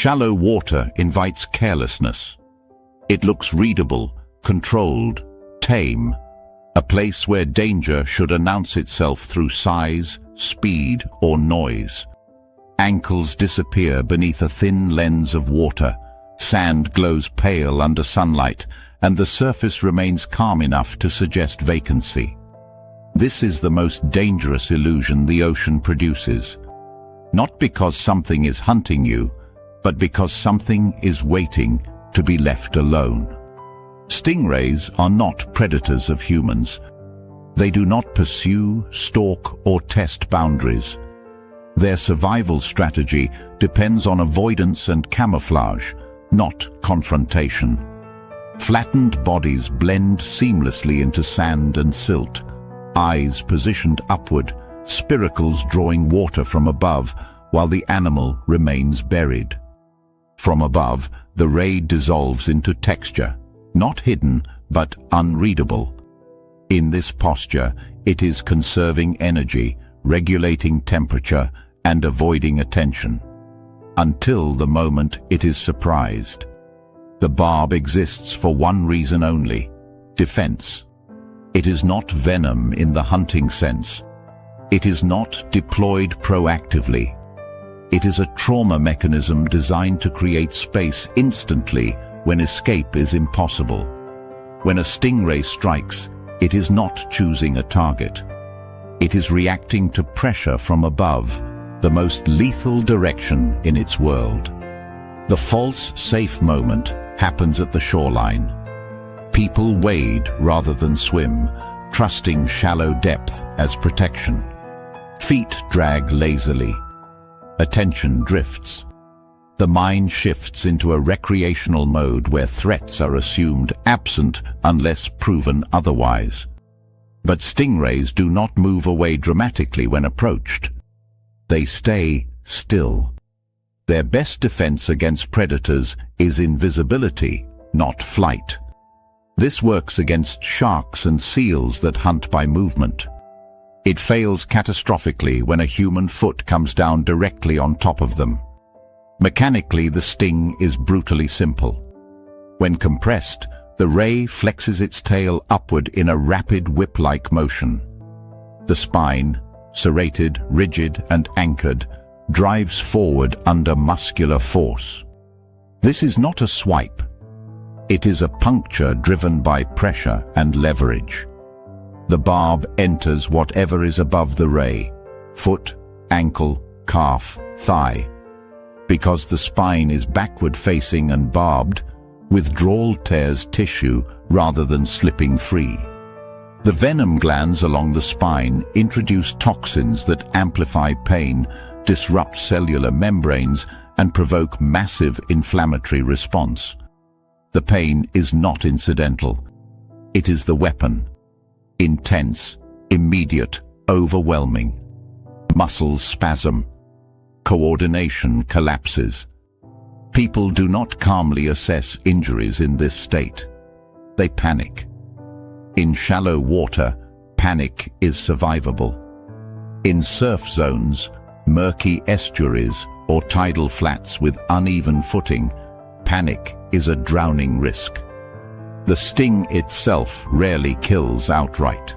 Shallow water invites carelessness. It looks readable, controlled, tame, a place where danger should announce itself through size, speed, or noise. Ankles disappear beneath a thin lens of water, sand glows pale under sunlight, and the surface remains calm enough to suggest vacancy. This is the most dangerous illusion the ocean produces. Not because something is hunting you, but because something is waiting to be left alone. Stingrays are not predators of humans. They do not pursue, stalk, or test boundaries. Their survival strategy depends on avoidance and camouflage, not confrontation. Flattened bodies blend seamlessly into sand and silt, eyes positioned upward, spiracles drawing water from above, while the animal remains buried. From above, the ray dissolves into texture, not hidden, but unreadable. In this posture, it is conserving energy, regulating temperature, and avoiding attention. Until the moment it is surprised. The barb exists for one reason only: defense. It is not venom in the hunting sense. It is not deployed proactively. It is a trauma mechanism designed to create space instantly when escape is impossible. When a stingray strikes, it is not choosing a target. It is reacting to pressure from above, the most lethal direction in its world. The false safe moment happens at the shoreline. People wade rather than swim, trusting shallow depth as protection. Feet drag lazily. Attention drifts. The mind shifts into a recreational mode where threats are assumed absent unless proven otherwise. But stingrays do not move away dramatically when approached. They stay still. Their best defense against predators is invisibility, not flight. This works against sharks and seals that hunt by movement. It fails catastrophically when a human foot comes down directly on top of them. Mechanically, the sting is brutally simple. When compressed, the ray flexes its tail upward in a rapid whip-like motion. The spine, serrated, rigid, and anchored, drives forward under muscular force. This is not a swipe. It is a puncture driven by pressure and leverage. The barb enters whatever is above the ray: foot, ankle, calf, thigh. Because the spine is backward-facing and barbed, withdrawal tears tissue rather than slipping free. The venom glands along the spine introduce toxins that amplify pain, disrupt cellular membranes, and provoke massive inflammatory response. The pain is not incidental. It is the weapon. Intense, immediate, overwhelming. Muscles spasm. Coordination collapses. People do not calmly assess injuries in this state. They panic. In shallow water, panic is survivable. In surf zones, murky estuaries, or tidal flats with uneven footing, panic is a drowning risk. The sting itself rarely kills outright.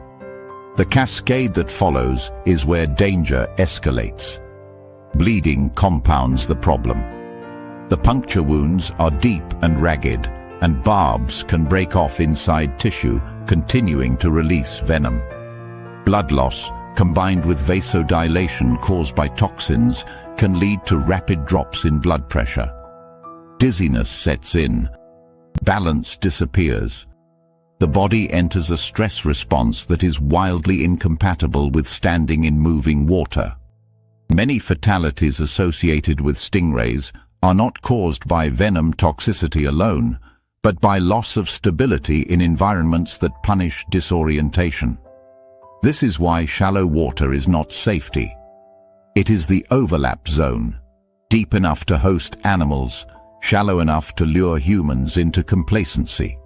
The cascade that follows is where danger escalates. Bleeding compounds the problem. The puncture wounds are deep and ragged, and barbs can break off inside tissue, continuing to release venom. Blood loss, combined with vasodilation caused by toxins, can lead to rapid drops in blood pressure. Dizziness sets in. Balance disappears. The body enters a stress response that is wildly incompatible with standing in moving water. Many fatalities associated with stingrays are not caused by venom toxicity alone, but by loss of stability in environments that punish disorientation. This is why shallow water is not safety. It is the overlap zone, deep enough to host animals, shallow enough to lure humans into complacency.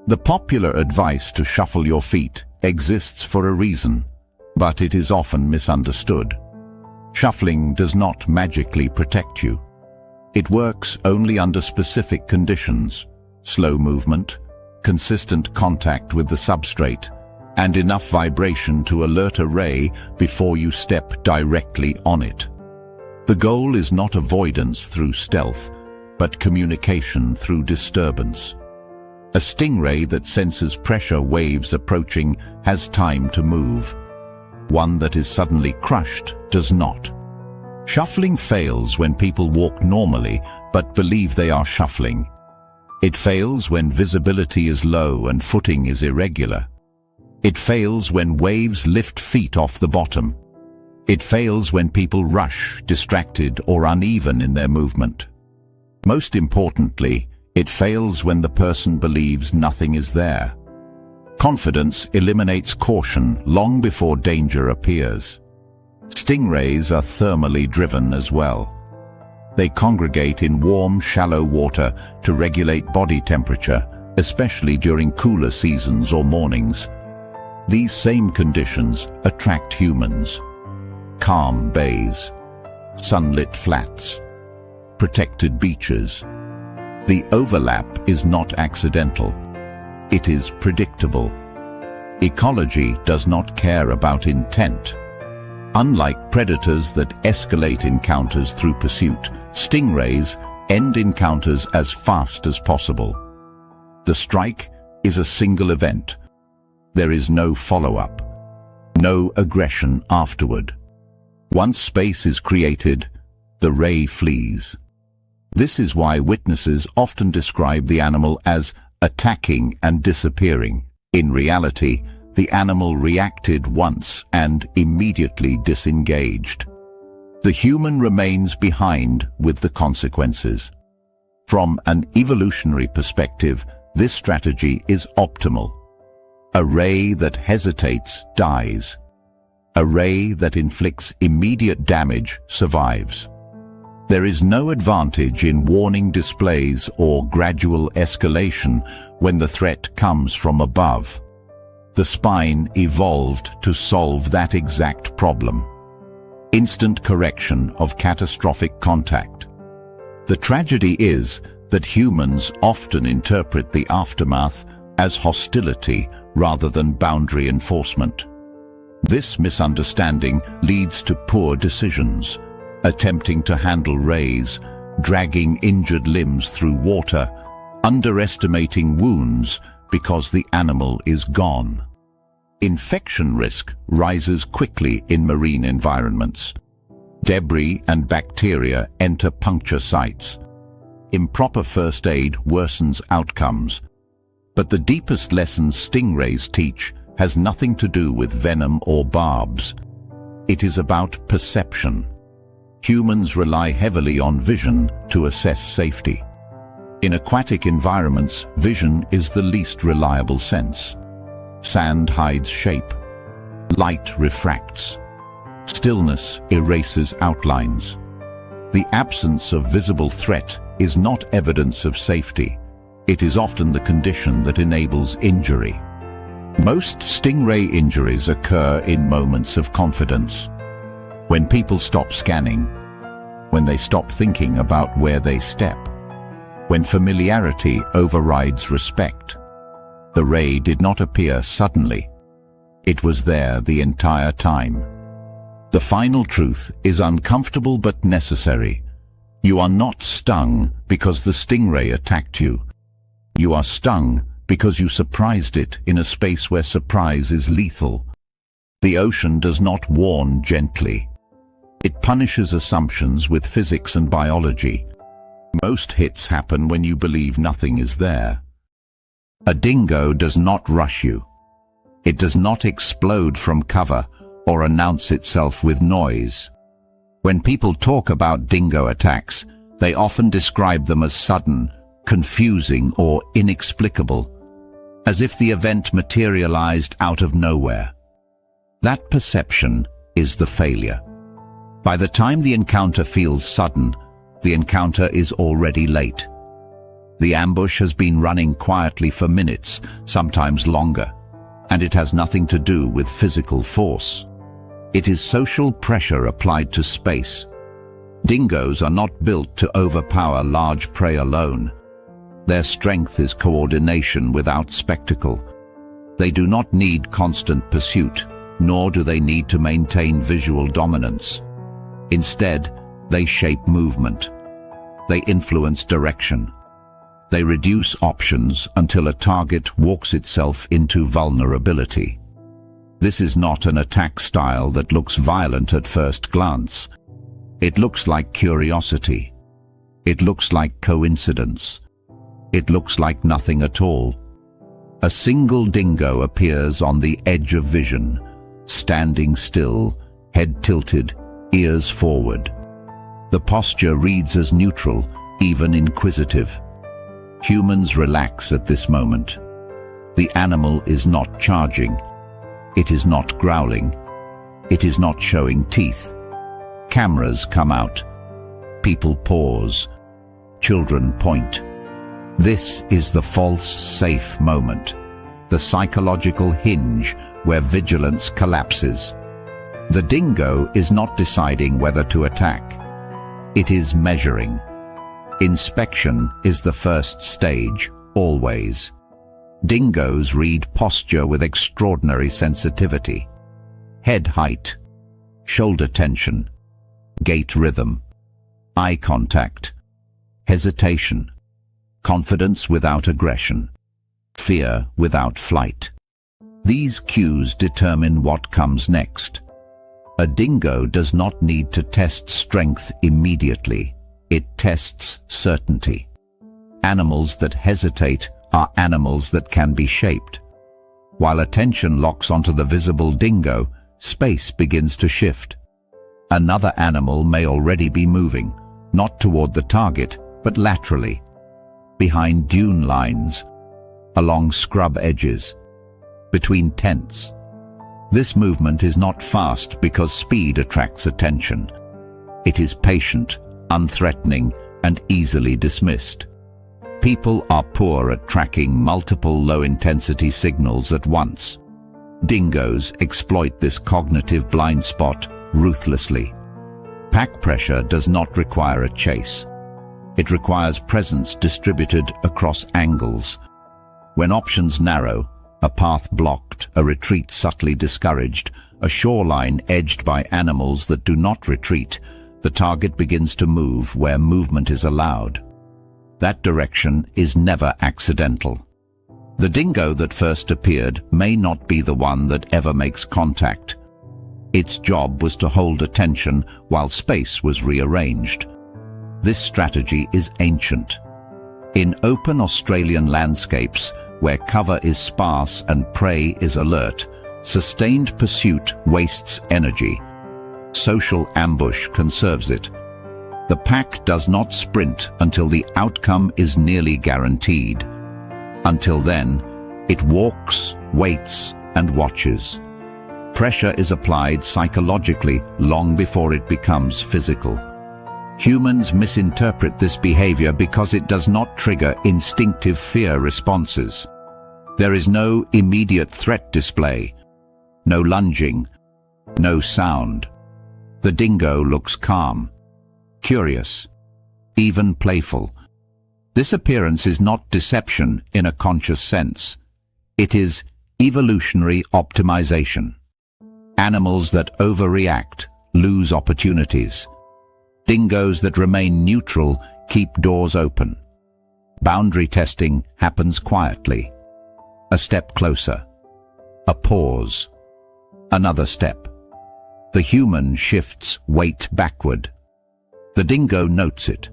The popular advice to shuffle your feet exists for a reason, but it is often misunderstood. Shuffling does not magically protect you. It works only under specific conditions: slow movement, consistent contact with the substrate, and enough vibration to alert a ray before you step directly on it. The goal is not avoidance through stealth, but communication through disturbance. A stingray that senses pressure waves approaching has time to move. One that is suddenly crushed does not. Shuffling fails when people walk normally but believe they are shuffling. It fails when visibility is low and footing is irregular. It fails when waves lift feet off the bottom. It fails when people rush, distracted or uneven in their movement. Most importantly, it fails when the person believes nothing is there. Confidence eliminates caution long before danger appears. Stingrays are thermally driven as well. They congregate in warm, shallow water to regulate body temperature, especially during cooler seasons or mornings. These same conditions attract humans. Calm bays, sunlit flats, protected beaches. The overlap is not accidental. It is predictable. Ecology does not care about intent. Unlike predators that escalate encounters through pursuit, stingrays end encounters as fast as possible. The strike is a single event. There is no follow-up, no aggression afterward. Once space is created, the ray flees. This is why witnesses often describe the animal as attacking and disappearing. In reality, the animal reacted once and immediately disengaged. The human remains behind with the consequences. From an evolutionary perspective, this strategy is optimal. A ray that hesitates dies. A ray that inflicts immediate damage survives. There is no advantage in warning displays or gradual escalation when the threat comes from above. The spine evolved to solve that exact problem. Instant correction of catastrophic contact. The tragedy is that humans often interpret the aftermath as hostility rather than boundary enforcement. This misunderstanding leads to poor decisions, attempting to handle rays, dragging injured limbs through water, underestimating wounds because the animal is gone. Infection risk rises quickly in marine environments. Debris and bacteria enter puncture sites. Improper first aid worsens outcomes. But the deepest lesson stingrays teach has nothing to do with venom or barbs. It is about perception. Humans rely heavily on vision to assess safety. In aquatic environments, vision is the least reliable sense. Sand hides shape. Light refracts. Stillness erases outlines. The absence of visible threat is not evidence of safety. It is often the condition that enables injury. Most stingray injuries occur in moments of confidence. When people stop scanning, when they stop thinking about where they step, when familiarity overrides respect. The ray did not appear suddenly. It was there the entire time. The final truth is uncomfortable but necessary. You are not stung because the stingray attacked you. You are stung because you surprised it in a space where surprise is lethal. The ocean does not warn gently. It punishes assumptions with physics and biology. Most hits happen when you believe nothing is there. A dingo does not rush you. It does not explode from cover or announce itself with noise. When people talk about dingo attacks, they often describe them as sudden, confusing, or inexplicable, as if the event materialized out of nowhere. That perception is the failure. By the time the encounter feels sudden, the encounter is already late. The ambush has been running quietly for minutes, sometimes longer, and it has nothing to do with physical force. It is social pressure applied to space. Dingoes are not built to overpower large prey alone. Their strength is coordination without spectacle. They do not need constant pursuit, nor do they need to maintain visual dominance. Instead, they shape movement. They influence direction. They reduce options until a target walks itself into vulnerability. This is not an attack style that looks violent at first glance. It looks like curiosity. It looks like coincidence. It looks like nothing at all. A single dingo appears on the edge of vision, standing still, head tilted, ears forward. The posture reads as neutral, even inquisitive. Humans relax at this moment. The animal is not charging. It is not growling. It is not showing teeth. Cameras come out. People pause. Children point. This is the false safe moment, the psychological hinge where vigilance collapses. The dingo is not deciding whether to attack. It is measuring. Inspection is the first stage, always. Dingoes read posture with extraordinary sensitivity. Head height, shoulder tension, gait rhythm, eye contact, hesitation, confidence without aggression, fear without flight. These cues determine what comes next. A dingo does not need to test strength immediately. It tests certainty. Animals that hesitate are animals that can be shaped. While attention locks onto the visible dingo, space begins to shift. Another animal may already be moving, not toward the target, but laterally, behind dune lines, along scrub edges, between tents. This movement is not fast because speed attracts attention. It is patient, unthreatening, and easily dismissed. People are poor at tracking multiple low-intensity signals at once. Dingoes exploit this cognitive blind spot ruthlessly. Pack pressure does not require a chase. It requires presence distributed across angles. When options narrow, a path blocked, a retreat subtly discouraged, a shoreline edged by animals that do not retreat, the target begins to move where movement is allowed. That direction is never accidental. The dingo that first appeared may not be the one that ever makes contact. Its job was to hold attention while space was rearranged. This strategy is ancient. In open Australian landscapes, where cover is sparse and prey is alert, sustained pursuit wastes energy. Social ambush conserves it. The pack does not sprint until the outcome is nearly guaranteed. Until then, it walks, waits, and watches. Pressure is applied psychologically long before it becomes physical. Humans misinterpret this behavior because it does not trigger instinctive fear responses. There is no immediate threat display, no lunging, no sound. The dingo looks calm, curious, even playful. This appearance is not deception in a conscious sense. It is evolutionary optimization. Animals that overreact lose opportunities. Dingoes that remain neutral keep doors open. Boundary testing happens quietly. A step closer. A pause. Another step. The human shifts weight backward. The dingo notes it.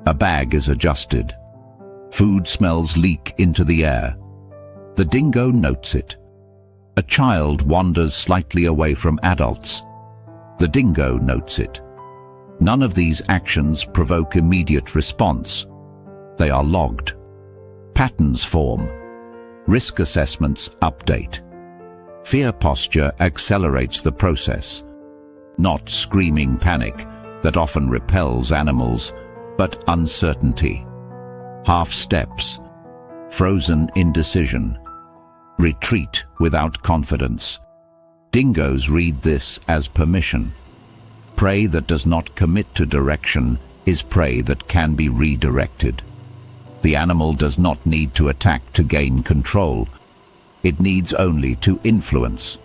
A bag is adjusted. Food smells leak into the air. The dingo notes it. A child wanders slightly away from adults. The dingo notes it. None of these actions provoke immediate response. They are logged. Patterns form. Risk assessments update. Fear posture accelerates the process. Not screaming panic that often repels animals, but uncertainty. Half steps. Frozen indecision. Retreat without confidence. Dingoes read this as permission. Prey that does not commit to direction is prey that can be redirected. The animal does not need to attack to gain control. It needs only to influence.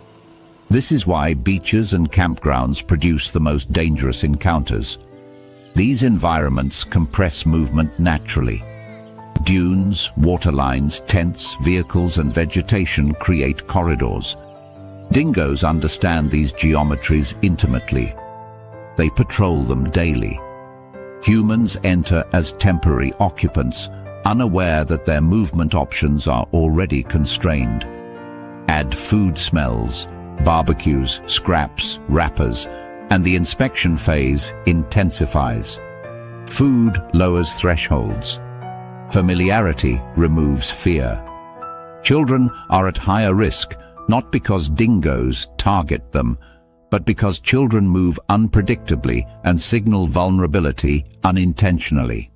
This is why beaches and campgrounds produce the most dangerous encounters. These environments compress movement naturally. Dunes, waterlines, tents, vehicles and vegetation create corridors. Dingoes understand these geometries intimately. They patrol them daily. Humans enter as temporary occupants, unaware that their movement options are already constrained. Add food smells, barbecues, scraps, wrappers, and the inspection phase intensifies. Food lowers thresholds. Familiarity removes fear. Children are at higher risk, not because dingoes target them, but because children move unpredictably and signal vulnerability unintentionally.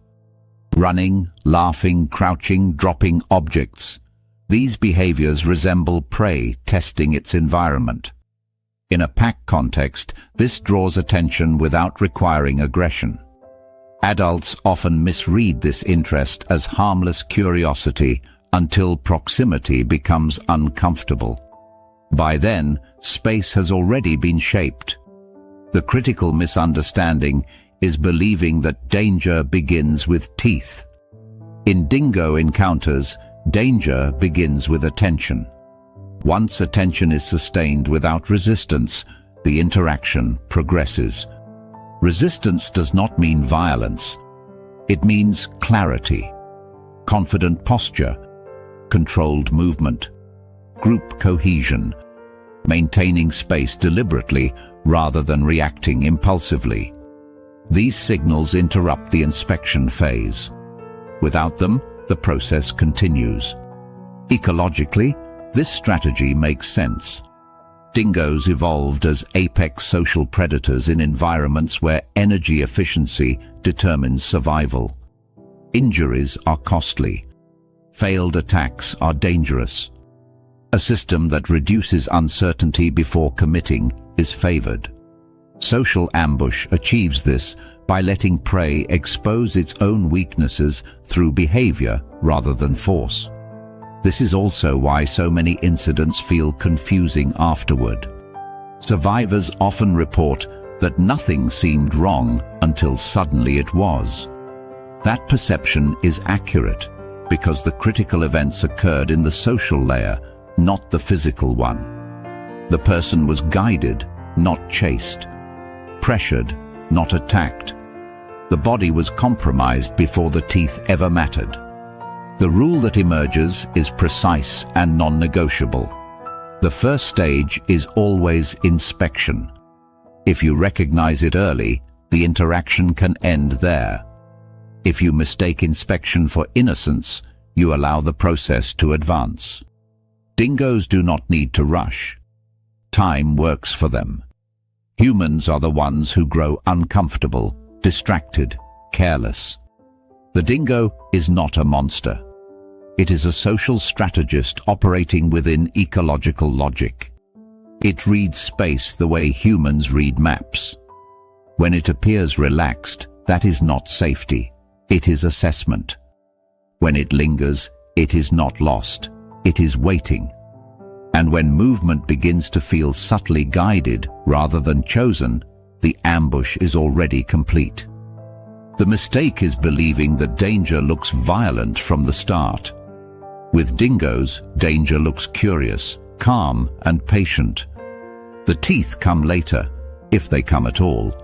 Running, laughing, crouching, dropping objects. These behaviors resemble prey testing its environment. In a pack context, this draws attention without requiring aggression. Adults often misread this interest as harmless curiosity until proximity becomes uncomfortable. By then, space has already been shaped. The critical misunderstanding is believing that danger begins with teeth. In dingo encounters, danger begins with attention. Once attention is sustained without resistance, the interaction progresses. Resistance does not mean violence. It means clarity, confident posture, controlled movement, group cohesion, maintaining space deliberately rather than reacting impulsively. These signals interrupt the inspection phase. Without them, the process continues. Ecologically, this strategy makes sense. Dingoes evolved as apex social predators in environments where energy efficiency determines survival. Injuries are costly. Failed attacks are dangerous. A system that reduces uncertainty before committing is favored. Social ambush achieves this by letting prey expose its own weaknesses through behavior rather than force. This is also why so many incidents feel confusing afterward. Survivors often report that nothing seemed wrong until suddenly it was. That perception is accurate because the critical events occurred in the social layer, not the physical one. The person was guided, not chased. Pressured, not attacked. The body was compromised before the teeth ever mattered. The rule that emerges is precise and non-negotiable. The first stage is always inspection. If you recognize it early, the interaction can end there. If you mistake inspection for innocence, you allow the process to advance. Dingoes do not need to rush. Time works for them. Humans are the ones who grow uncomfortable, distracted, careless. The dingo is not a monster. It is a social strategist operating within ecological logic. It reads space the way humans read maps. When it appears relaxed, that is not safety. It is assessment. When it lingers, it is not lost. It is waiting. And when movement begins to feel subtly guided rather than chosen, the ambush is already complete. The mistake is believing that danger looks violent from the start. With dingoes, danger looks curious, calm, and patient. The teeth come later, if they come at all.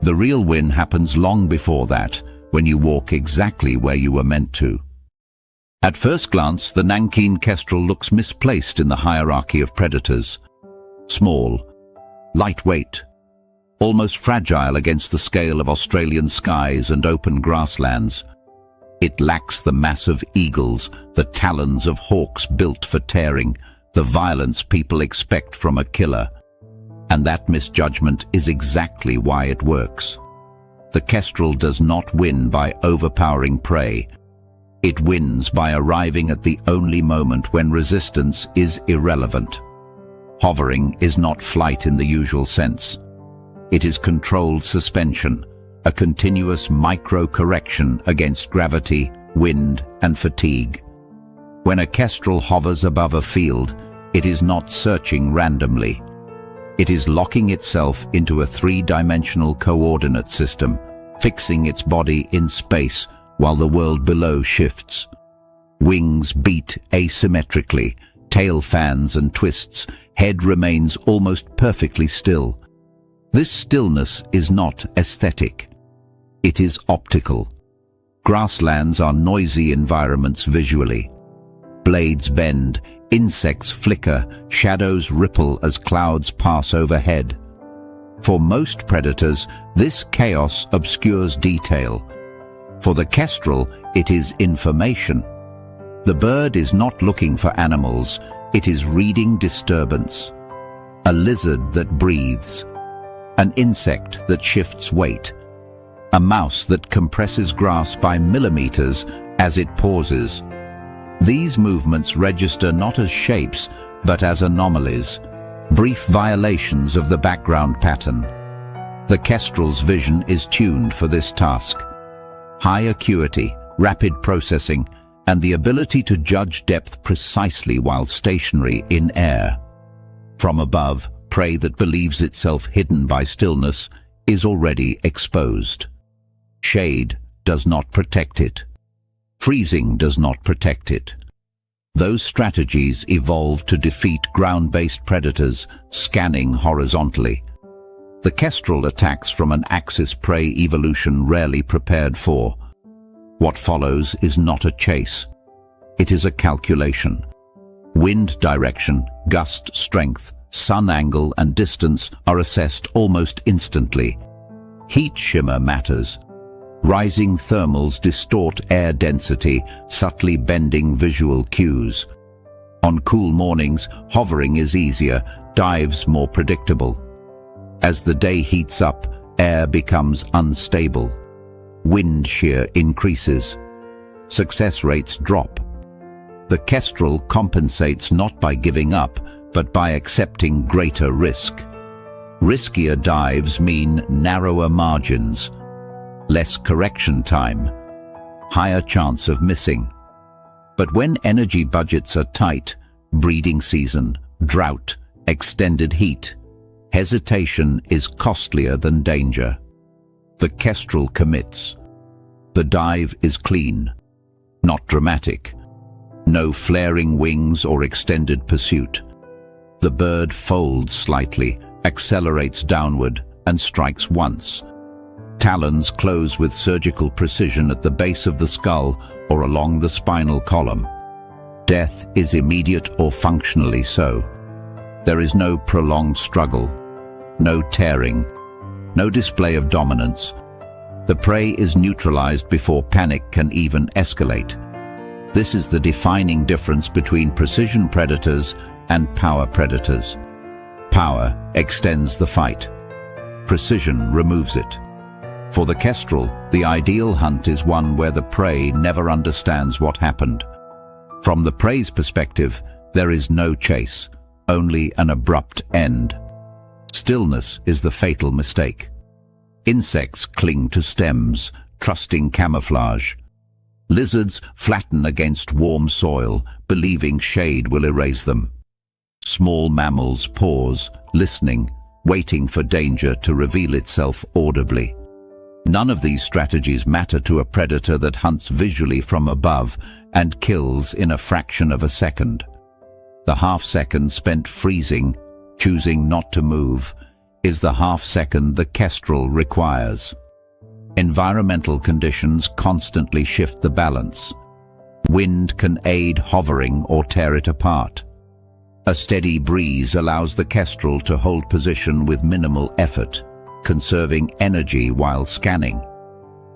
The real win happens long before that, when you walk exactly where you were meant to. At first glance, the nankeen kestrel looks misplaced in the hierarchy of predators. Small, lightweight, almost fragile against the scale of Australian skies and open grasslands. It lacks the massive eagles, the talons of hawks built for tearing, the violence people expect from a killer. And that misjudgment is exactly why it works. The kestrel does not win by overpowering prey. It wins by arriving at the only moment when resistance is irrelevant. Hovering is not flight in the usual sense. It is controlled suspension, a continuous micro-correction against gravity, wind, and fatigue. When a kestrel hovers above a field, it is not searching randomly. It is locking itself into a three-dimensional coordinate system, fixing its body in space while the world below shifts. Wings beat asymmetrically, tail fans and twists, head remains almost perfectly still. This stillness is not aesthetic. It is optical. Grasslands are noisy environments visually. Blades bend, insects flicker, shadows ripple as clouds pass overhead. For most predators, this chaos obscures detail. For the kestrel, it is information. The bird is not looking for animals, it is reading disturbance. A lizard that breathes. An insect that shifts weight. A mouse that compresses grass by millimeters as it pauses. These movements register not as shapes, but as anomalies, brief violations of the background pattern. The kestrel's vision is tuned for this task. High acuity, rapid processing, and the ability to judge depth precisely while stationary in air. From above, prey that believes itself hidden by stillness is already exposed. Shade does not protect it. Freezing does not protect it. Those strategies evolved to defeat ground-based predators, scanning horizontally. The kestrel attacks from an axis prey evolution rarely prepared for. What follows is not a chase. It is a calculation. Wind direction, gust strength, sun angle and distance are assessed almost instantly. Heat shimmer matters. Rising thermals distort air density, subtly bending visual cues. On cool mornings, hovering is easier, dives more predictable. As the day heats up, air becomes unstable. Wind shear increases. Success rates drop. The kestrel compensates not by giving up, but by accepting greater risk. Riskier dives mean narrower margins, less correction time, higher chance of missing. But when energy budgets are tight, breeding season, drought, extended heat, hesitation is costlier than danger. The kestrel commits. The dive is clean, not dramatic. No flaring wings or extended pursuit. The bird folds slightly, accelerates downward, and strikes once. Talons close with surgical precision at the base of the skull or along the spinal column. Death is immediate or functionally so. There is no prolonged struggle, no tearing, no display of dominance. The prey is neutralized before panic can even escalate. This is the defining difference between precision predators and power predators. Power extends the fight. Precision removes it. For the kestrel, the ideal hunt is one where the prey never understands what happened. From the prey's perspective, there is no chase, only an abrupt end. Stillness is the fatal mistake. Insects cling to stems, trusting camouflage. Lizards flatten against warm soil, believing shade will erase them. Small mammals pause, listening, waiting for danger to reveal itself audibly. None of these strategies matter to a predator that hunts visually from above and kills in a fraction of a second. The half-second spent freezing, choosing not to move, is the half-second the kestrel requires. Environmental conditions constantly shift the balance. Wind can aid hovering or tear it apart. A steady breeze allows the kestrel to hold position with minimal effort, conserving energy while scanning.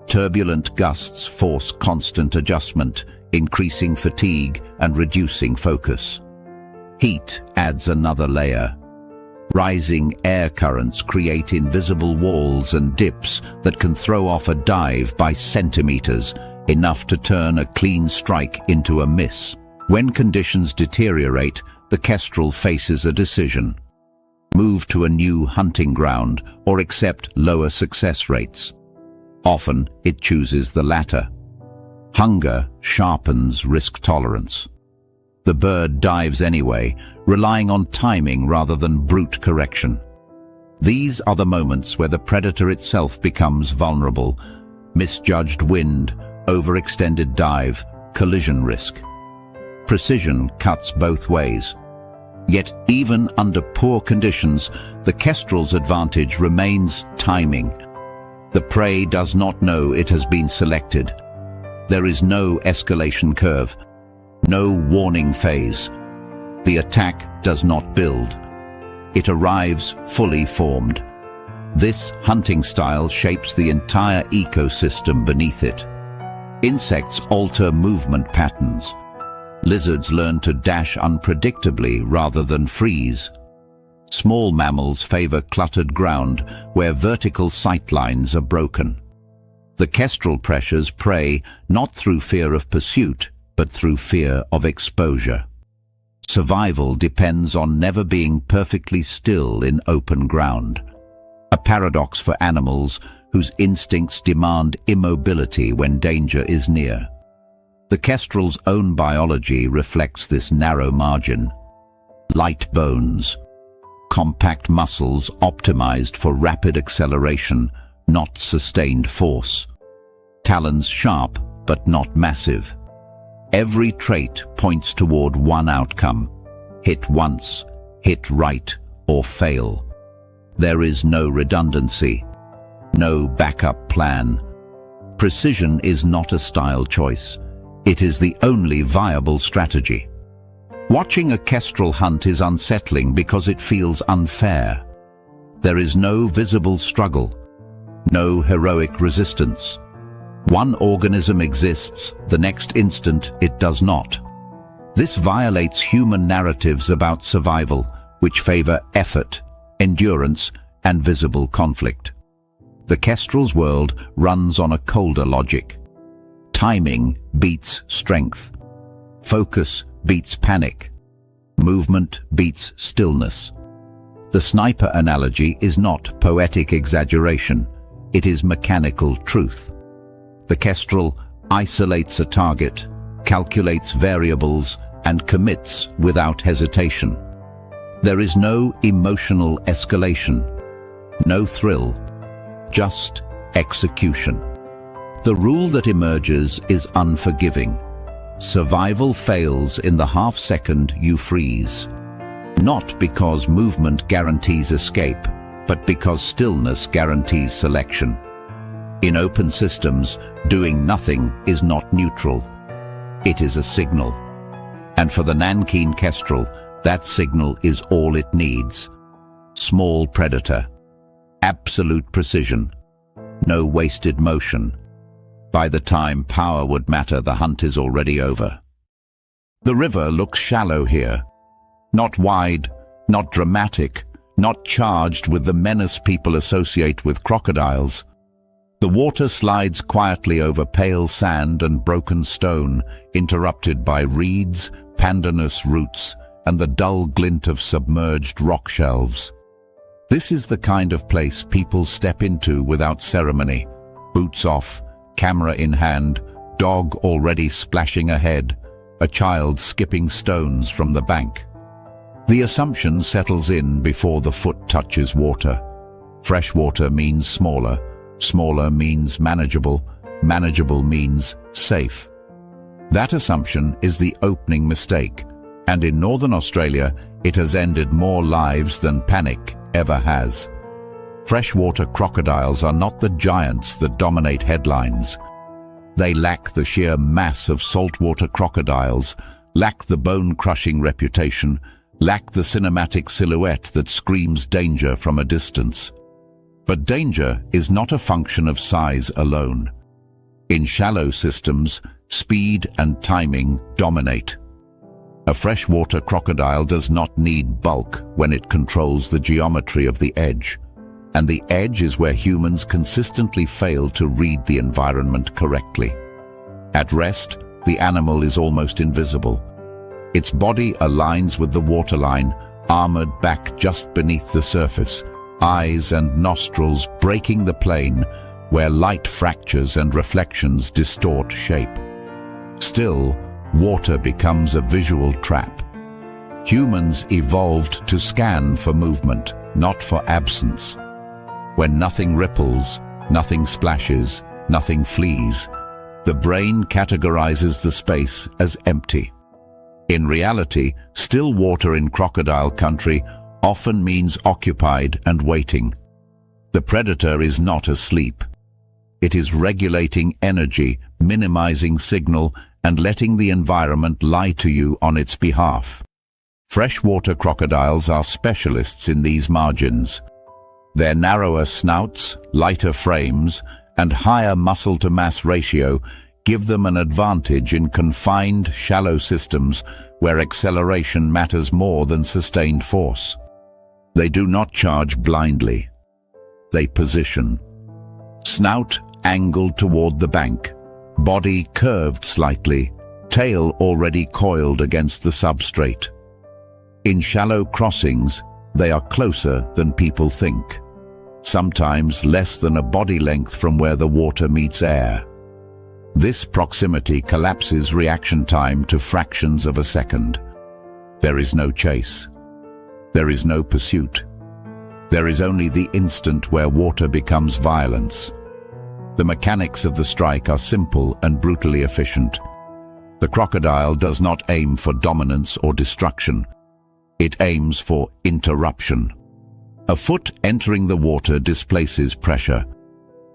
Turbulent gusts force constant adjustment, increasing fatigue and reducing focus. Heat adds another layer. Rising air currents create invisible walls and dips that can throw off a dive by centimeters, enough to turn a clean strike into a miss. When conditions deteriorate, the kestrel faces a decision. move to a new hunting ground, or accept lower success rates. Often, it chooses the latter. Hunger sharpens risk tolerance. The bird dives anyway, relying on timing rather than brute correction. These are the moments where the predator itself becomes vulnerable. Misjudged wind, overextended dive, collision risk. Precision cuts both ways. Yet even under poor conditions, the kestrel's advantage remains timing. The prey does not know it has been selected. There is no escalation curve, no warning phase. The attack does not build. It arrives fully formed. This hunting style shapes the entire ecosystem beneath it. Insects alter movement patterns. Lizards learn to dash unpredictably rather than freeze. Small mammals favor cluttered ground where vertical sightlines are broken. The kestrel pressures prey not through fear of pursuit, but through fear of exposure. Survival depends on never being perfectly still in open ground. A paradox for animals whose instincts demand immobility when danger is near. The kestrel's own biology reflects this narrow margin. Light bones, compact muscles optimized for rapid acceleration, not sustained force. Talons sharp, but not massive. Every trait points toward one outcome: hit once, hit right, or fail. There is no redundancy, no backup plan. Precision is not a style choice. It is the only viable strategy. Watching a kestrel hunt is unsettling because it feels unfair. There is no visible struggle, no heroic resistance. One organism exists, the next instant it does not. This violates human narratives about survival, which favor effort, endurance, and visible conflict. The kestrel's world runs on a colder logic. Timing beats strength. Focus beats panic. Movement beats stillness. The sniper analogy is not poetic exaggeration. It is mechanical truth. The kestrel isolates a target, calculates variables, and commits without hesitation. There is no emotional escalation, no thrill, just execution. The rule that emerges is unforgiving. Survival fails in the half-second you freeze. Not because movement guarantees escape, but because stillness guarantees selection. In open systems, doing nothing is not neutral. It is a signal. And for the nankeen kestrel, that signal is all it needs. Small predator. Absolute precision. No wasted motion. By the time power would matter, the hunt is already over. The river looks shallow here. Not wide, not dramatic, not charged with the menace people associate with crocodiles. The water slides quietly over pale sand and broken stone, interrupted by reeds, pandanus roots, and the dull glint of submerged rock shelves. This is the kind of place people step into without ceremony. Boots off, camera in hand, dog already splashing ahead, a child skipping stones from the bank. The assumption settles in before the foot touches water. Freshwater means smaller. Smaller means manageable. Manageable means safe. That assumption is the opening mistake, and in Northern Australia, it has ended more lives than panic ever has. Freshwater crocodiles are not the giants that dominate headlines. They lack the sheer mass of saltwater crocodiles, lack the bone-crushing reputation, lack the cinematic silhouette that screams danger from a distance. But danger is not a function of size alone. In shallow systems, speed and timing dominate. A freshwater crocodile does not need bulk when it controls the geometry of the edge. And the edge is where humans consistently fail to read the environment correctly. At rest, the animal is almost invisible. Its body aligns with the waterline, armored back just beneath the surface, eyes and nostrils breaking the plane where light fractures and reflections distort shape. Still, water becomes a visual trap. Humans evolved to scan for movement, not for absence. When nothing ripples, nothing splashes, nothing flees, the brain categorizes the space as empty. In reality, still water in crocodile country often means occupied and waiting. The predator is not asleep. It is regulating energy, minimizing signal, and letting the environment lie to you on its behalf. Freshwater crocodiles are specialists in these margins. Their narrower snouts, lighter frames, and higher muscle-to-mass ratio give them an advantage in confined, shallow systems where acceleration matters more than sustained force. They do not charge blindly. They position. Snout angled toward the bank, body curved slightly, tail already coiled against the substrate. In shallow crossings, they are closer than people think, sometimes less than a body length from where the water meets air. This proximity collapses reaction time to fractions of a second. There is no chase. There is no pursuit. There is only the instant where water becomes violence. The mechanics of the strike are simple and brutally efficient. The crocodile does not aim for dominance or destruction. It aims for interruption. A foot entering the water displaces pressure.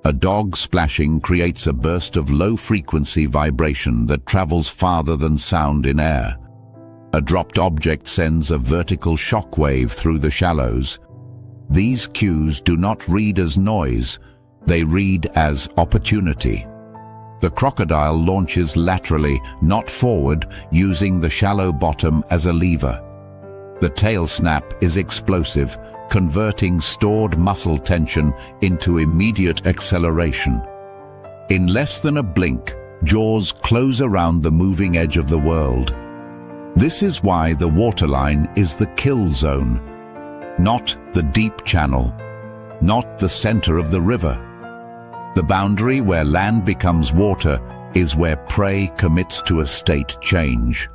A dog splashing creates a burst of low-frequency vibration that travels farther than sound in air. A dropped object sends a vertical shock wave through the shallows. These cues do not read as noise, they read as opportunity. The crocodile launches laterally, not forward, using the shallow bottom as a lever. The tail snap is explosive, converting stored muscle tension into immediate acceleration. In less than a blink, jaws close around the moving edge of the world. This is why the waterline is the kill zone, not the deep channel, not the center of the river. The boundary where land becomes water is where prey commits to a state change,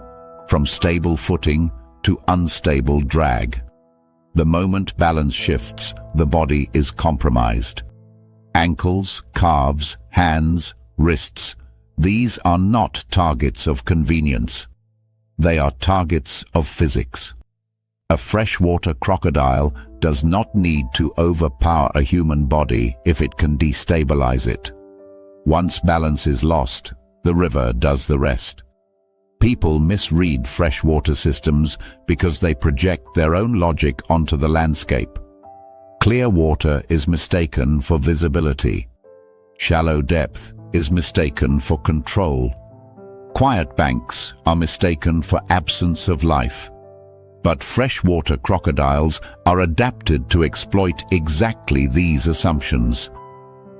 from stable footing to unstable drag. The moment balance shifts, the body is compromised. Ankles, calves, hands, wrists, these are not targets of convenience. They are targets of physics. A freshwater crocodile does not need to overpower a human body if it can destabilize it. Once balance is lost, the river does the rest. People misread freshwater systems because they project their own logic onto the landscape. Clear water is mistaken for visibility. Shallow depth is mistaken for control. Quiet banks are mistaken for absence of life. But freshwater crocodiles are adapted to exploit exactly these assumptions.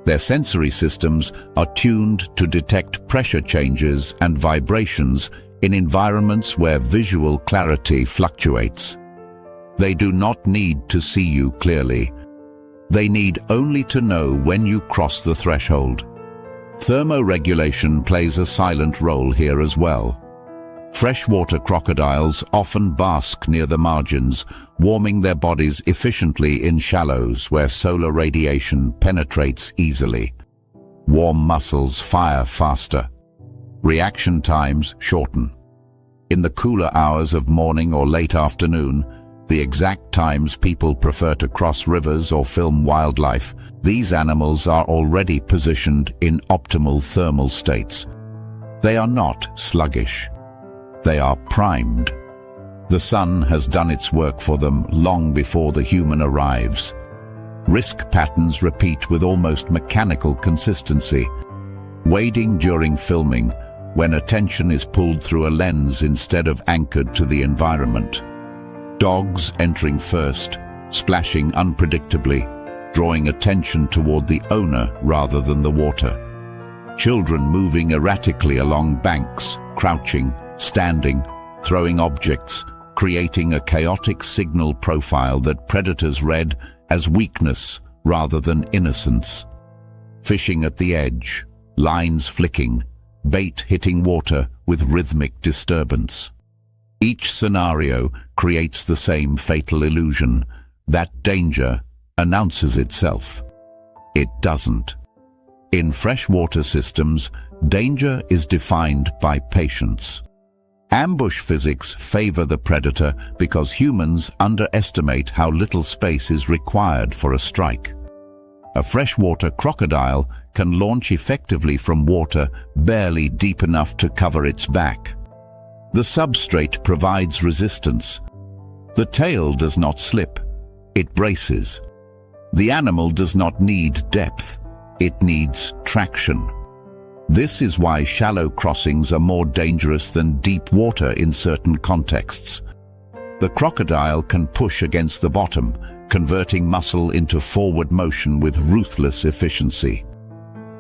Their sensory systems are tuned to detect pressure changes and vibrations in environments where visual clarity fluctuates. They do not need to see you clearly. They need only to know when you cross the threshold. Thermoregulation plays a silent role here as well. Freshwater crocodiles often bask near the margins, warming their bodies efficiently in shallows where solar radiation penetrates easily. Warm muscles fire faster. Reaction times shorten. In the cooler hours of morning or late afternoon, the exact times people prefer to cross rivers or film wildlife, these animals are already positioned in optimal thermal states. They are not sluggish. They are primed. The sun has done its work for them long before the human arrives. Risk patterns repeat with almost mechanical consistency. Wading during filming, when attention is pulled through a lens instead of anchored to the environment. Dogs entering first, splashing unpredictably, drawing attention toward the owner rather than the water. Children moving erratically along banks, crouching, standing, throwing objects, creating a chaotic signal profile that predators read as weakness rather than innocence. Fishing at the edge, lines flicking, bait hitting water with rhythmic disturbance. Each scenario creates the same fatal illusion that danger announces itself. It doesn't. In freshwater systems, danger is defined by patience. Ambush physics favor the predator because humans underestimate how little space is required for a strike. A freshwater crocodile can launch effectively from water barely deep enough to cover its back. The substrate provides resistance. The tail does not slip, it braces. The animal does not need depth, it needs traction. This is why shallow crossings are more dangerous than deep water in certain contexts. The crocodile can push against the bottom, converting muscle into forward motion with ruthless efficiency.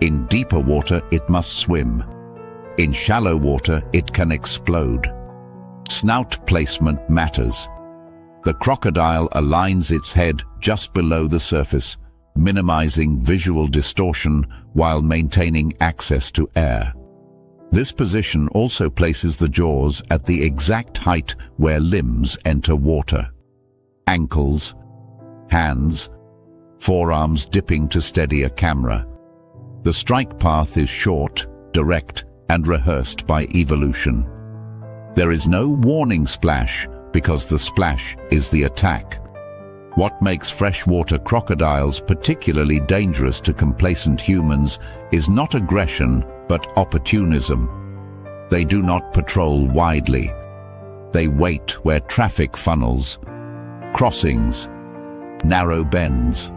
In deeper water, it must swim. In shallow water, it can explode. Snout placement matters. The crocodile aligns its head just below the surface, minimizing visual distortion while maintaining access to air. This position also places the jaws at the exact height where limbs enter water. Ankles, hands, forearms dipping to steady a camera. The strike path is short, direct, and rehearsed by evolution. There is no warning splash because the splash is the attack. What makes freshwater crocodiles particularly dangerous to complacent humans is not aggression, but opportunism. They do not patrol widely. They wait where traffic funnels, crossings, narrow bends,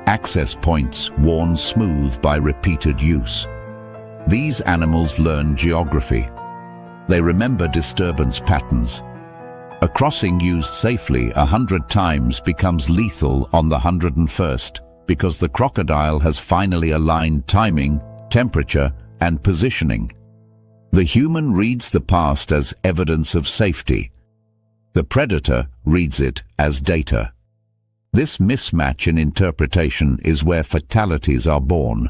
access points worn smooth by repeated use. These animals learn geography. They remember disturbance patterns. A crossing used safely 100 times becomes lethal on the 101st because the crocodile has finally aligned timing, temperature, and positioning. The human reads the past as evidence of safety. The predator reads it as data. This mismatch in interpretation is where fatalities are born.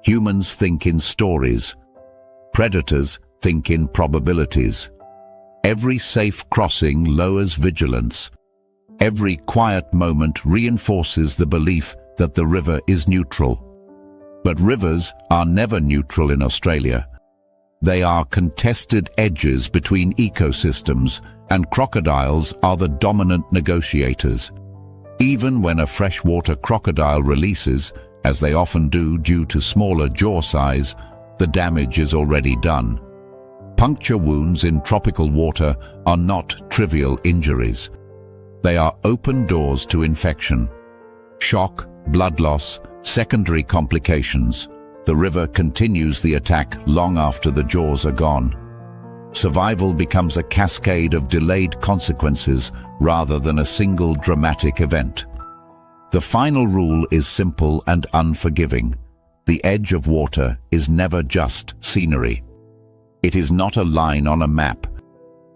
Humans think in stories. Predators think in probabilities. Every safe crossing lowers vigilance. Every quiet moment reinforces the belief that the river is neutral. But rivers are never neutral in Australia. They are contested edges between ecosystems, and crocodiles are the dominant negotiators. Even when a freshwater crocodile releases, as they often do due to smaller jaw size, the damage is already done. Puncture wounds in tropical water are not trivial injuries. They are open doors to infection. Shock, blood loss, secondary complications. The river continues the attack long after the jaws are gone. Survival becomes a cascade of delayed consequences rather than a single dramatic event. The final rule is simple and unforgiving. The edge of water is never just scenery. It is not a line on a map.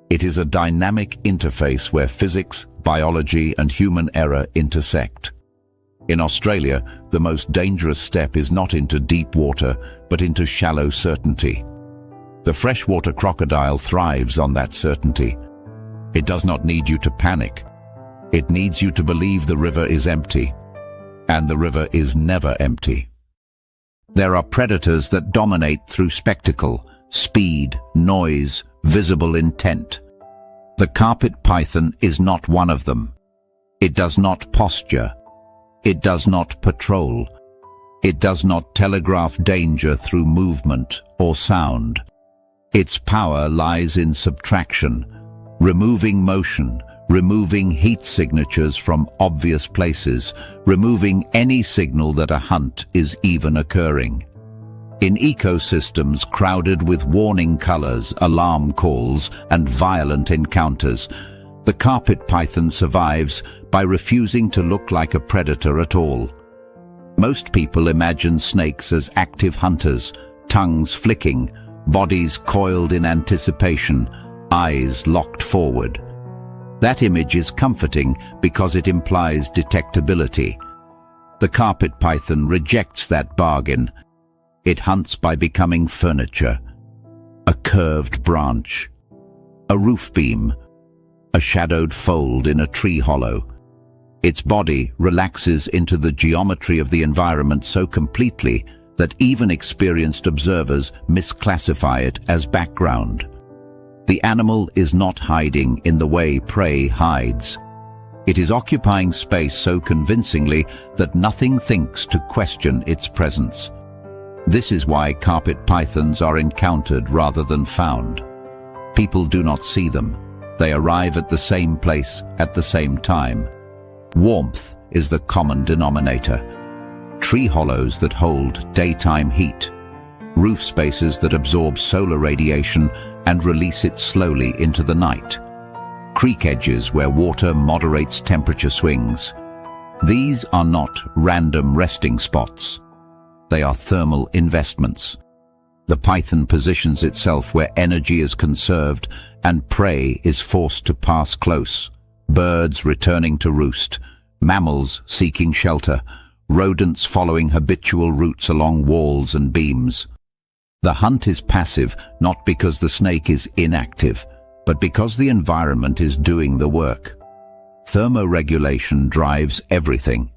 It is a dynamic interface where physics, biology, and human error intersect. In Australia, the most dangerous step is not into deep water, but into shallow certainty. The freshwater crocodile thrives on that certainty. It does not need you to panic. It needs you to believe the river is empty. And the river is never empty. There are predators that dominate through spectacle, speed, noise, visible intent. The carpet python is not one of them. It does not posture. It does not patrol. It does not telegraph danger through movement or sound. Its power lies in subtraction, removing motion, removing heat signatures from obvious places, removing any signal that a hunt is even occurring. In ecosystems crowded with warning colors, alarm calls, and violent encounters, the carpet python survives by refusing to look like a predator at all. Most people imagine snakes as active hunters, tongues flicking, bodies coiled in anticipation, eyes locked forward. That image is comforting because it implies detectability. The carpet python rejects that bargain. It hunts by becoming furniture. A curved branch, a roof beam, a shadowed fold in a tree hollow. Its body relaxes into the geometry of the environment so completely that even experienced observers misclassify it as background. The animal is not hiding in the way prey hides. It is occupying space so convincingly that nothing thinks to question its presence. This is why carpet pythons are encountered rather than found. People do not see them. They arrive at the same place at the same time. Warmth is the common denominator. Tree hollows that hold daytime heat, roof spaces that absorb solar radiation and release it slowly into the night, creek edges where water moderates temperature swings. These are not random resting spots. They are thermal investments. The python positions itself where energy is conserved and prey is forced to pass close. Birds returning to roost, mammals seeking shelter, rodents following habitual routes along walls and beams. The hunt is passive not because the snake is inactive, but because the environment is doing the work. Thermoregulation drives everything.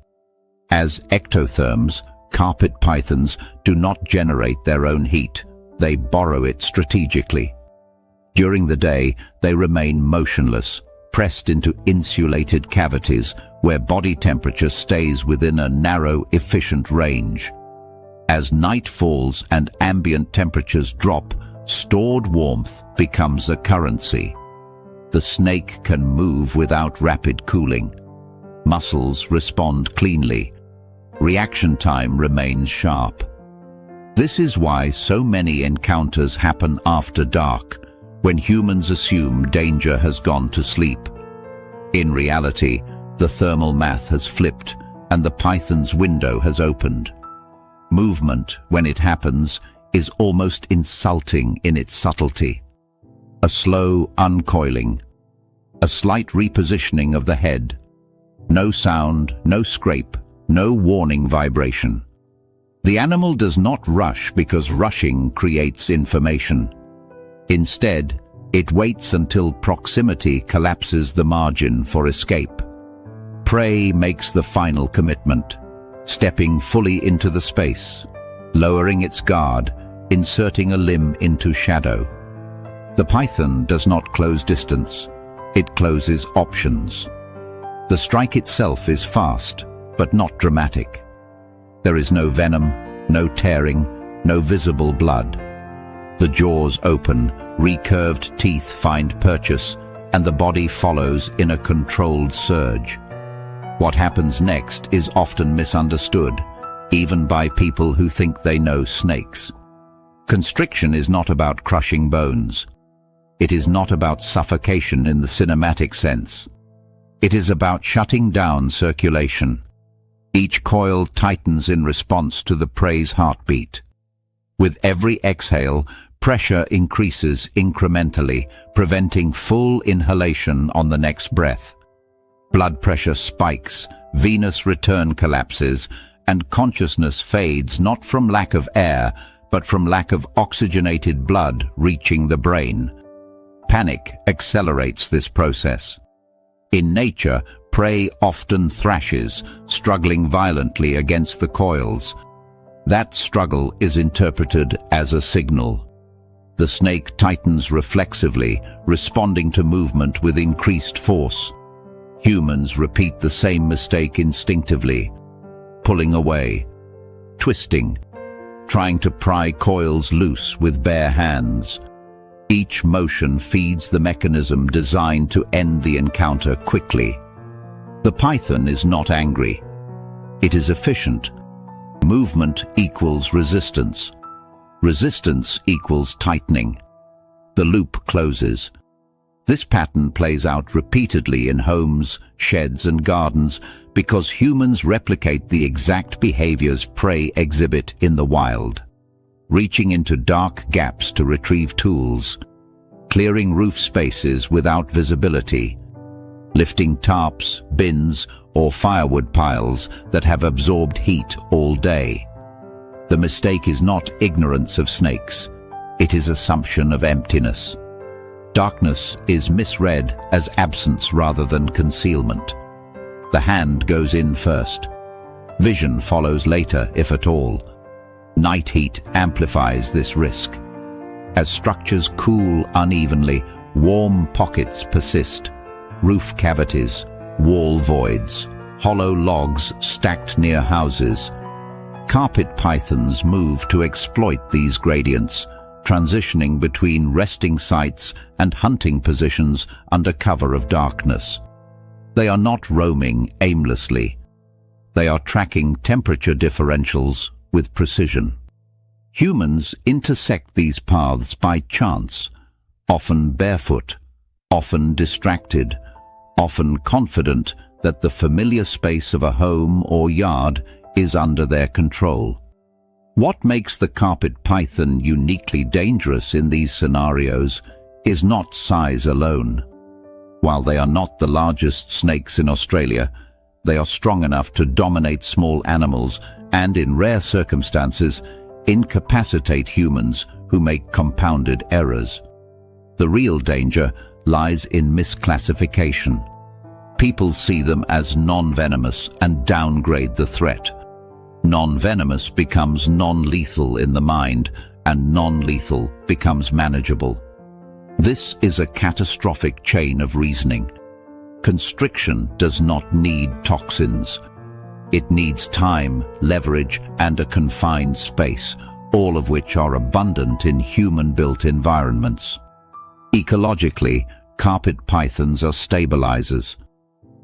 As ectotherms, carpet pythons do not generate their own heat. They borrow it strategically. During the day, they remain motionless, pressed into insulated cavities where body temperature stays within a narrow, efficient range. As night falls and ambient temperatures drop, stored warmth becomes a currency. The snake can move without rapid cooling. Muscles respond cleanly. Reaction time remains sharp. This is why so many encounters happen after dark, when humans assume danger has gone to sleep. In reality, the thermal math has flipped and the python's window has opened. Movement, when it happens, is almost insulting in its subtlety. A slow uncoiling, a slight repositioning of the head. No sound, no scrape, no warning vibration. The animal does not rush because rushing creates information. Instead, it waits until proximity collapses the margin for escape. Prey makes the final commitment, stepping fully into the space, lowering its guard, inserting a limb into shadow. The python does not close distance, it closes options. The strike itself is fast, but not dramatic. There is no venom, no tearing, no visible blood. The jaws open, recurved teeth find purchase, and the body follows in a controlled surge. What happens next is often misunderstood, even by people who think they know snakes. Constriction is not about crushing bones. It is not about suffocation in the cinematic sense. It is about shutting down circulation. Each coil tightens in response to the prey's heartbeat. With every exhale, pressure increases incrementally, preventing full inhalation on the next breath. Blood pressure spikes, venous return collapses, and consciousness fades not from lack of air, but from lack of oxygenated blood reaching the brain. Panic accelerates this process. In nature, prey often thrashes, struggling violently against the coils. That struggle is interpreted as a signal. The snake tightens reflexively, responding to movement with increased force. Humans repeat the same mistake instinctively, pulling away, twisting, trying to pry coils loose with bare hands. Each motion feeds the mechanism designed to end the encounter quickly. The python is not angry. It is efficient. Movement equals resistance. Resistance equals tightening. The loop closes. This pattern plays out repeatedly in homes, sheds, and gardens because humans replicate the exact behaviors prey exhibit in the wild. Reaching into dark gaps to retrieve tools, clearing roof spaces without visibility, lifting tarps, bins, or firewood piles that have absorbed heat all day. The mistake is not ignorance of snakes. It is assumption of emptiness. Darkness is misread as absence rather than concealment. The hand goes in first. Vision follows later, if at all. Night heat amplifies this risk. As structures cool unevenly, warm pockets persist. Roof cavities, wall voids, hollow logs stacked near houses. Carpet pythons move to exploit these gradients, transitioning between resting sites and hunting positions under cover of darkness. They are not roaming aimlessly. They are tracking temperature differentials with precision. Humans intersect these paths by chance, often barefoot, often distracted, often confident that the familiar space of a home or yard is under their control. What makes the carpet python uniquely dangerous in these scenarios is not size alone. While they are not the largest snakes in Australia, they are strong enough to dominate small animals and, in rare circumstances, incapacitate humans who make compounded errors. The real danger lies in misclassification. People see them as non-venomous and downgrade the threat. Non-venomous becomes non-lethal in the mind, and non-lethal becomes manageable. This is a catastrophic chain of reasoning. Constriction does not need toxins. It needs time, leverage, and a confined space, all of which are abundant in human-built environments. Ecologically, carpet pythons are stabilizers.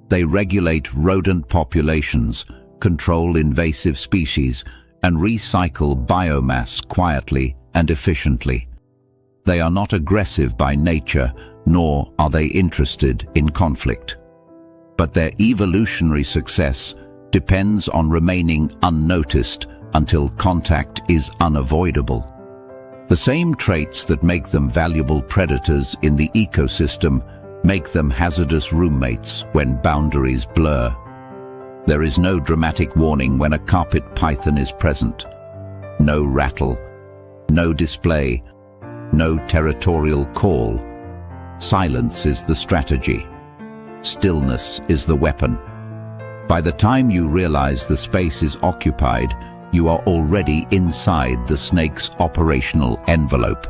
They regulate rodent populations, control invasive species, and recycle biomass quietly and efficiently. They are not aggressive by nature, nor are they interested in conflict. But their evolutionary success depends on remaining unnoticed until contact is unavoidable. The same traits that make them valuable predators in the ecosystem make them hazardous roommates when boundaries blur. There is no dramatic warning when a carpet python is present. No rattle, no display, no territorial call. Silence is the strategy. Stillness is the weapon. By the time you realize the space is occupied, you are already inside the snake's operational envelope.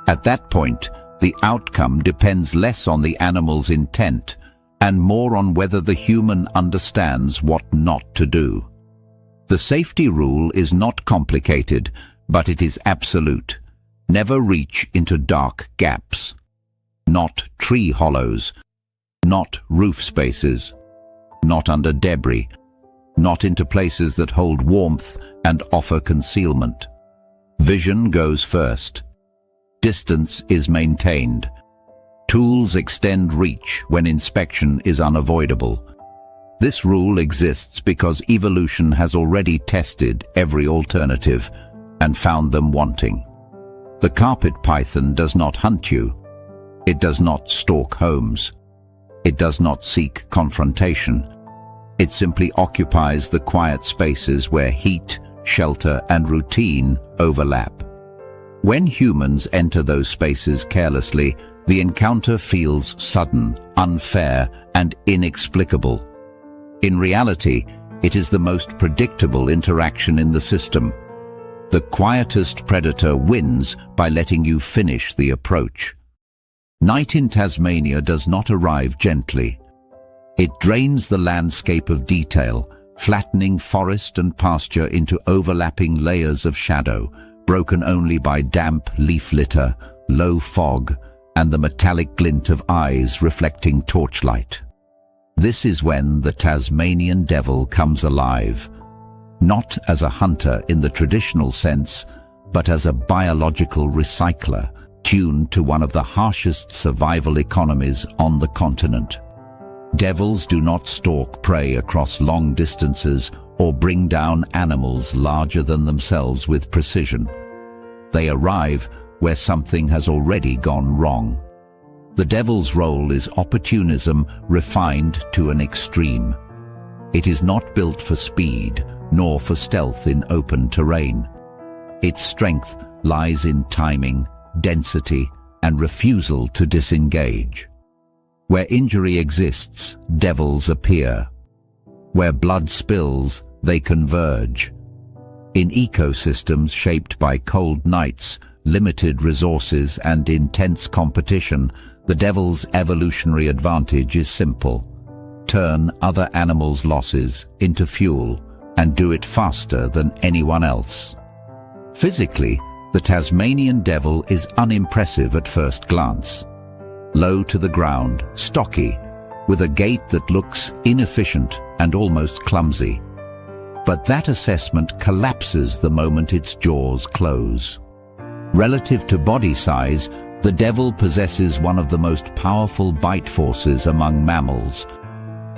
At that point, the outcome depends less on the animal's intent and more on whether the human understands what not to do. The safety rule is not complicated, but it is absolute. Never reach into dark gaps. Not tree hollows. Not roof spaces. Not under debris. Not into places that hold warmth and offer concealment. Vision goes first. Distance is maintained. Tools extend reach when inspection is unavoidable. This rule exists because evolution has already tested every alternative and found them wanting. The carpet python does not hunt you. It does not stalk homes. It does not seek confrontation. It simply occupies the quiet spaces where heat, shelter, and routine overlap. When humans enter those spaces carelessly, the encounter feels sudden, unfair, and inexplicable. In reality, it is the most predictable interaction in the system. The quietest predator wins by letting you finish the approach. Night in Tasmania does not arrive gently. It drains the landscape of detail, flattening forest and pasture into overlapping layers of shadow, broken only by damp leaf litter, low fog, and the metallic glint of eyes reflecting torchlight. This is when the Tasmanian devil comes alive, not as a hunter in the traditional sense, but as a biological recycler, tuned to one of the harshest survival economies on the continent. Devils do not stalk prey across long distances or bring down animals larger than themselves with precision. They arrive where something has already gone wrong. The devil's role is opportunism refined to an extreme. It is not built for speed, nor for stealth in open terrain. Its strength lies in timing, density, and refusal to disengage. Where injury exists, devils appear. Where blood spills, they converge. In ecosystems shaped by cold nights, limited resources, and intense competition, the devil's evolutionary advantage is simple. Turn other animals' losses into fuel, and do it faster than anyone else. Physically, the Tasmanian devil is unimpressive at first glance. Low to the ground, stocky, with a gait that looks inefficient and almost clumsy. But that assessment collapses the moment its jaws close. Relative to body size, the devil possesses one of the most powerful bite forces among mammals.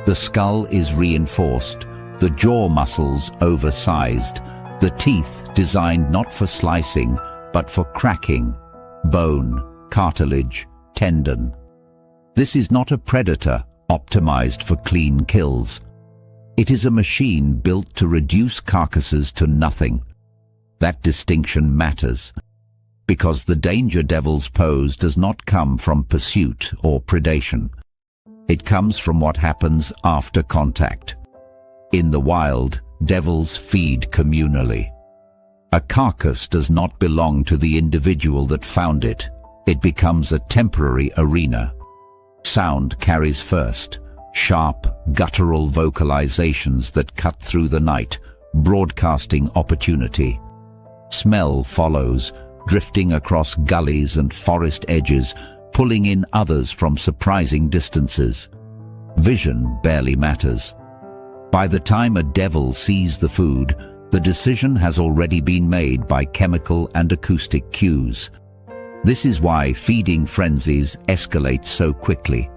The skull is reinforced, the jaw muscles oversized, the teeth designed not for slicing, but for cracking, bone, cartilage, tendon. This is not a predator optimized for clean kills. It is a machine built to reduce carcasses to nothing. That distinction matters, because the danger devils pose does not come from pursuit or predation. It comes from what happens after contact. In the wild, devils feed communally. A carcass does not belong to the individual that found it. It becomes a temporary arena. Sound carries first, sharp, guttural vocalizations that cut through the night, broadcasting opportunity. Smell follows, drifting across gullies and forest edges, pulling in others from surprising distances. Vision barely matters. By the time a devil sees the food, the decision has already been made by chemical and acoustic cues. This is why feeding frenzies escalate so quickly.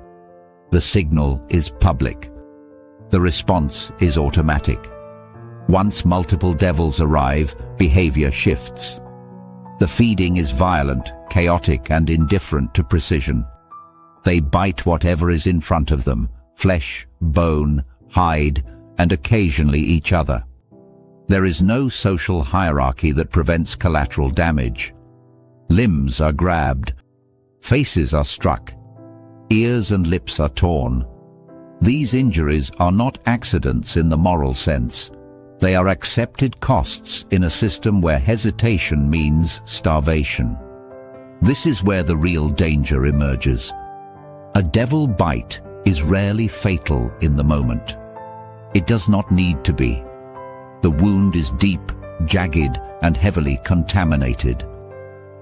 The signal is public. The response is automatic. Once multiple devils arrive, behavior shifts. The feeding is violent, chaotic, and indifferent to precision. They bite whatever is in front of them, flesh, bone, hide, and occasionally each other. There is no social hierarchy that prevents collateral damage. Limbs are grabbed, faces are struck, ears and lips are torn. These injuries are not accidents in the moral sense. They are accepted costs in a system where hesitation means starvation. This is where the real danger emerges. A devil bite is rarely fatal in the moment. It does not need to be. The wound is deep, jagged, and heavily contaminated.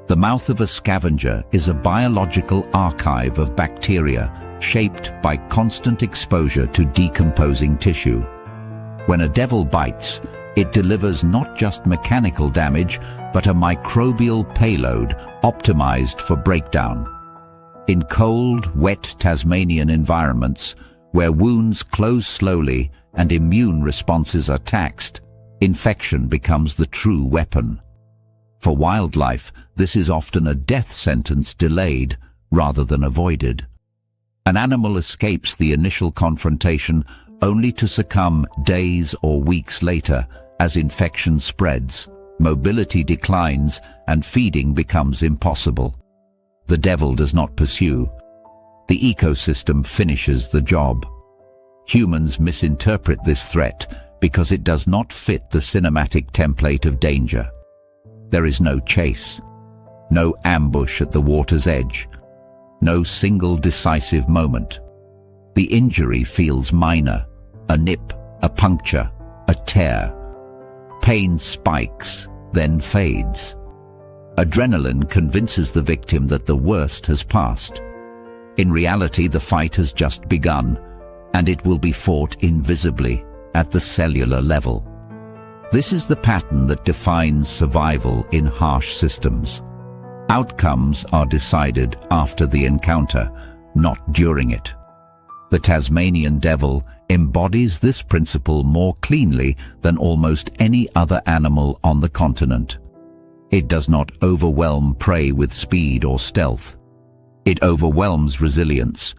The mouth of a scavenger is a biological archive of bacteria shaped by constant exposure to decomposing tissue. When a devil bites, it delivers not just mechanical damage, but a microbial payload optimized for breakdown. In cold, wet Tasmanian environments, where wounds close slowly and immune responses are taxed, infection becomes the true weapon. For wildlife, this is often a death sentence delayed rather than avoided. An animal escapes the initial confrontation only to succumb days or weeks later as infection spreads, mobility declines, and feeding becomes impossible. The devil does not pursue. The ecosystem finishes the job. Humans misinterpret this threat because it does not fit the cinematic template of danger. There is no chase, no ambush at the water's edge, no single decisive moment. The injury feels minor, a nip, a puncture, a tear. Pain spikes, then fades. Adrenaline convinces the victim that the worst has passed. In reality, the fight has just begun, and it will be fought invisibly at the cellular level. This is the pattern that defines survival in harsh systems. Outcomes are decided after the encounter, not during it. The Tasmanian devil embodies this principle more cleanly than almost any other animal on the continent. It does not overwhelm prey with speed or stealth. It overwhelms resilience.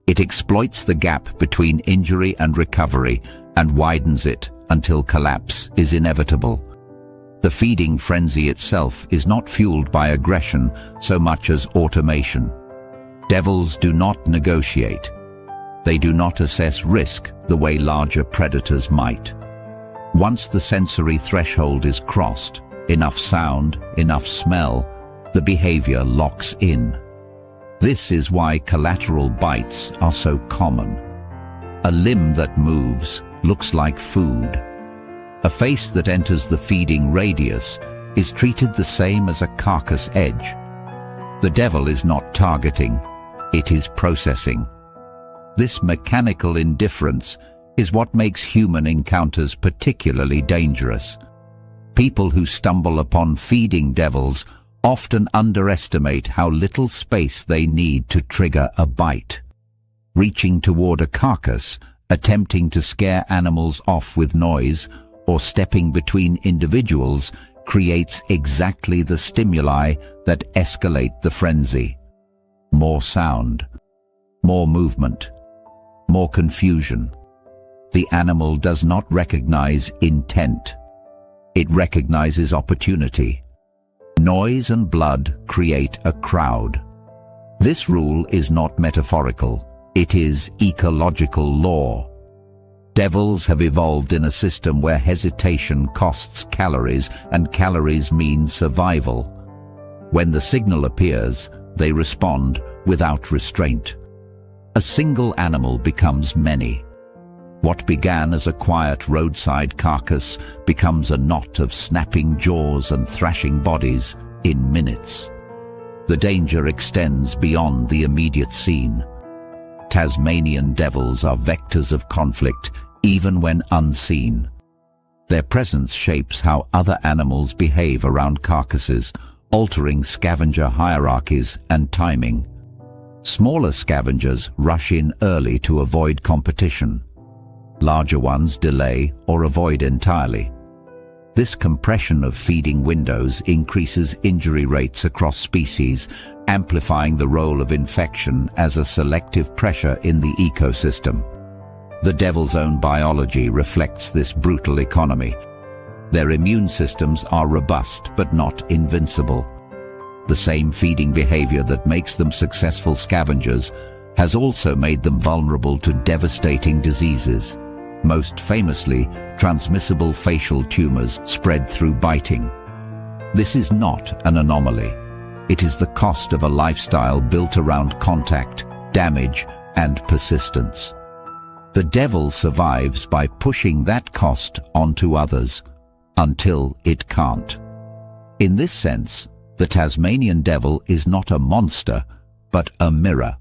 It exploits the gap between injury and recovery and widens it until collapse is inevitable. The feeding frenzy itself is not fueled by aggression so much as automation. Devils do not negotiate. They do not assess risk the way larger predators might. Once the sensory threshold is crossed, enough sound, enough smell, the behavior locks in. This is why collateral bites are so common. A limb that moves looks like food. A face that enters the feeding radius is treated the same as a carcass edge. The devil is not targeting, it is processing. This mechanical indifference is what makes human encounters particularly dangerous. People who stumble upon feeding devils often underestimate how little space they need to trigger a bite. Reaching toward a carcass, attempting to scare animals off with noise, or stepping between individuals creates exactly the stimuli that escalate the frenzy. More sound, more movement, more confusion. The animal does not recognize intent. It recognizes opportunity. Noise and blood create a crowd. This rule is not metaphorical. It is ecological law. Devils have evolved in a system where hesitation costs calories and calories mean survival. When the signal appears, they respond without restraint. A single animal becomes many. What began as a quiet roadside carcass becomes a knot of snapping jaws and thrashing bodies in minutes. The danger extends beyond the immediate scene. Tasmanian devils are vectors of conflict even when unseen. Their presence shapes how other animals behave around carcasses, altering scavenger hierarchies and timing. Smaller scavengers rush in early to avoid competition. Larger ones delay or avoid entirely. This compression of feeding windows increases injury rates across species, amplifying the role of infection as a selective pressure in the ecosystem. The devil's own biology reflects this brutal economy. Their immune systems are robust but not invincible. The same feeding behavior that makes them successful scavengers has also made them vulnerable to devastating diseases, most famously transmissible facial tumors spread through biting. This is not an anomaly. It is the cost of a lifestyle built around contact, damage, and persistence. The devil survives by pushing that cost onto others, until it can't. In this sense, the Tasmanian devil is not a monster, but a mirror.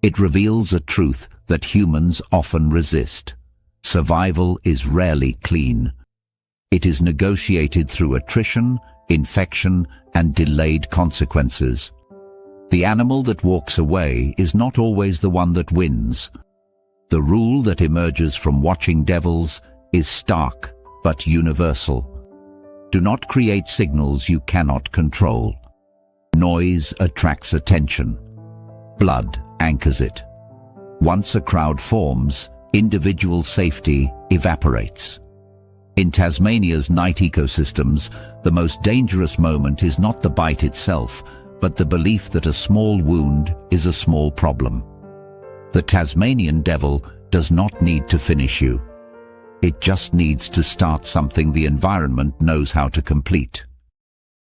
It reveals a truth that humans often resist. Survival is rarely clean. It is negotiated through attrition, infection, and delayed consequences. The animal that walks away is not always the one that wins. The rule that emerges from watching devils is stark but universal. Do not create signals you cannot control. Noise attracts attention. Blood anchors it. Once a crowd forms, individual safety evaporates. In Tasmania's night ecosystems, the most dangerous moment is not the bite itself, but the belief that a small wound is a small problem. The Tasmanian devil does not need to finish you. It just needs to start something the environment knows how to complete.